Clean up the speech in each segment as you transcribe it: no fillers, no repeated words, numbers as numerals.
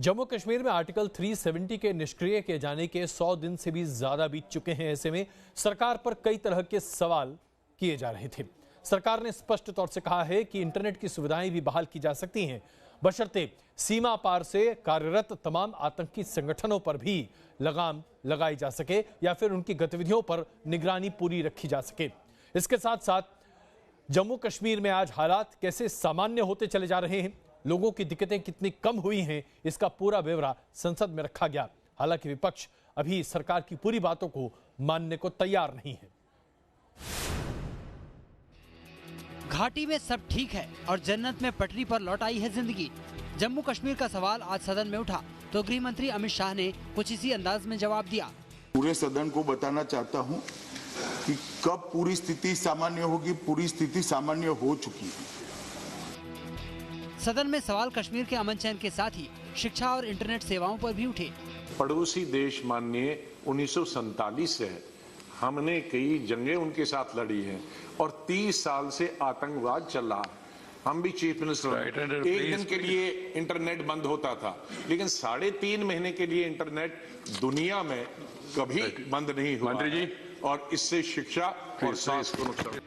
जम्मू कश्मीर में आर्टिकल 370 के निष्क्रिय किए जाने के 100 दिन से भी ज्यादा बीत चुके हैं। ऐसे में सरकार पर कई तरह के सवाल किए जा रहे थे। सरकार ने स्पष्ट तौर से कहा है कि इंटरनेट की सुविधाएं भी बहाल की जा सकती हैं, बशर्ते सीमा पार से कार्यरत तमाम आतंकी संगठनों पर भी लगाम लगाई जा सके या फिर उनकी गतिविधियों पर निगरानी पूरी रखी जा सके। इसके साथ साथ जम्मू कश्मीर में आज हालात कैसे सामान्य होते चले जा रहे हैं, लोगों की दिक्कतें कितनी कम हुई हैं, इसका पूरा ब्यौरा संसद में रखा गया। हालांकि विपक्ष अभी सरकार की पूरी बातों को मानने को तैयार नहीं है। घाटी में सब ठीक है और जन्नत में पटरी पर लौट आई है जिंदगी। जम्मू कश्मीर का सवाल आज सदन में उठा तो गृह मंत्री अमित शाह ने कुछ इसी अंदाज में जवाब दिया। पूरे सदन को बताना चाहता हूं कि कब पूरी स्थिति सामान्य होगी। पूरी स्थिति सामान्य हो चुकी है। सदन में सवाल कश्मीर के अमन चैन के साथ ही शिक्षा और इंटरनेट सेवाओं पर भी उठे। पड़ोसी देश माननीय 1947 से है, हमने कई जंगें उनके साथ लड़ी हैं और 30 साल से आतंकवाद चल रहा है। हम भी चीफ मिनिस्टर एक दिन के लिए इंटरनेट बंद होता था, लेकिन 3.5 महीने के लिए इंटरनेट दुनिया में कभी बंद नहीं हुआ मंत्री जी, और इससे शिक्षा और स्वास्थ्य को नुकसान।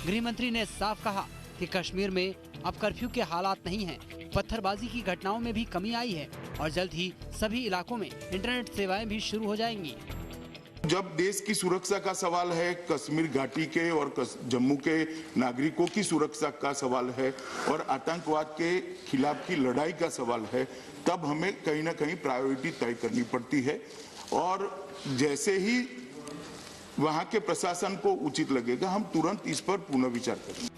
गृह मंत्री ने साफ कहा कि कश्मीर में अब कर्फ्यू के हालात नहीं हैं, पत्थरबाजी की घटनाओं में भी कमी आई है और जल्द ही सभी इलाकों में इंटरनेट सेवाएं भी शुरू हो जाएंगी। जब देश की सुरक्षा का सवाल है, कश्मीर घाटी के और जम्मू के नागरिकों की सुरक्षा का सवाल है और आतंकवाद के खिलाफ की लड़ाई का सवाल है, तब हमें कहीं ना कहीं प्रायोरिटी तय करनी पड़ती है और जैसे ही वहां के प्रशासन को उचित लगेगा, हम तुरंत इस पर पुनर्विचार करेंगे।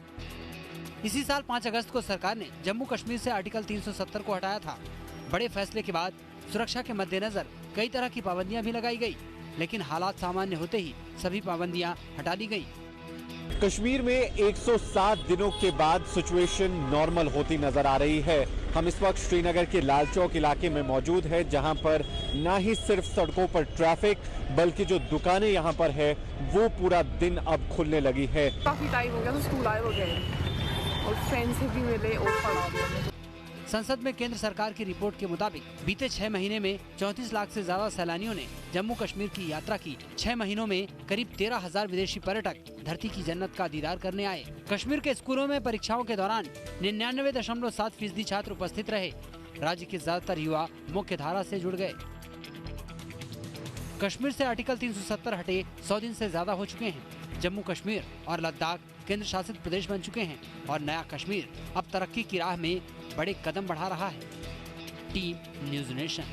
इसी साल 5 अगस्त को सरकार ने जम्मू कश्मीर से आर्टिकल 370 को हटाया था। बड़े फैसले के बाद सुरक्षा के मद्देनजर कई तरह की पाबंदियां भी लगाई गई, लेकिन हालात सामान्य होते ही सभी पाबंदियां हटा दी गई। कश्मीर में 107 दिनों के बाद सिचुएशन नॉर्मल होती नजर आ रही है। हम इस वक्त श्रीनगर के लाल चौक इलाके में मौजूद है, जहां पर न ही सिर्फ सड़कों पर ट्रैफिक बल्कि जो दुकानें यहां पर है वो पूरा दिन अब खुलने लगी है। काफी टाइम हो गया तो स्कूल आए हो गए और फ्रेंड से भी मिले और पढ़ा। संसद में केंद्र सरकार की रिपोर्ट के मुताबिक बीते 6 महीने में 34 लाख से ज्यादा सैलानियों ने जम्मू कश्मीर की यात्रा की। 6 महीनों में करीब 13,000 विदेशी पर्यटक धरती की जन्नत का दीदार करने आए। कश्मीर के स्कूलों में परीक्षाओं के दौरान 99.7% छात्र उपस्थित रहे। राज्य के ज्यादातर युवा मुख्य धारा से जुड़ गए। कश्मीर से आर्टिकल 370 हटे 100 दिन से ज्यादा हो चुके हैं। जम्मू कश्मीर और लद्दाख केंद्र शासित प्रदेश बन चुके हैं और नया कश्मीर अब तरक्की की राह में बड़े कदम बढ़ा रहा है। Team news nation.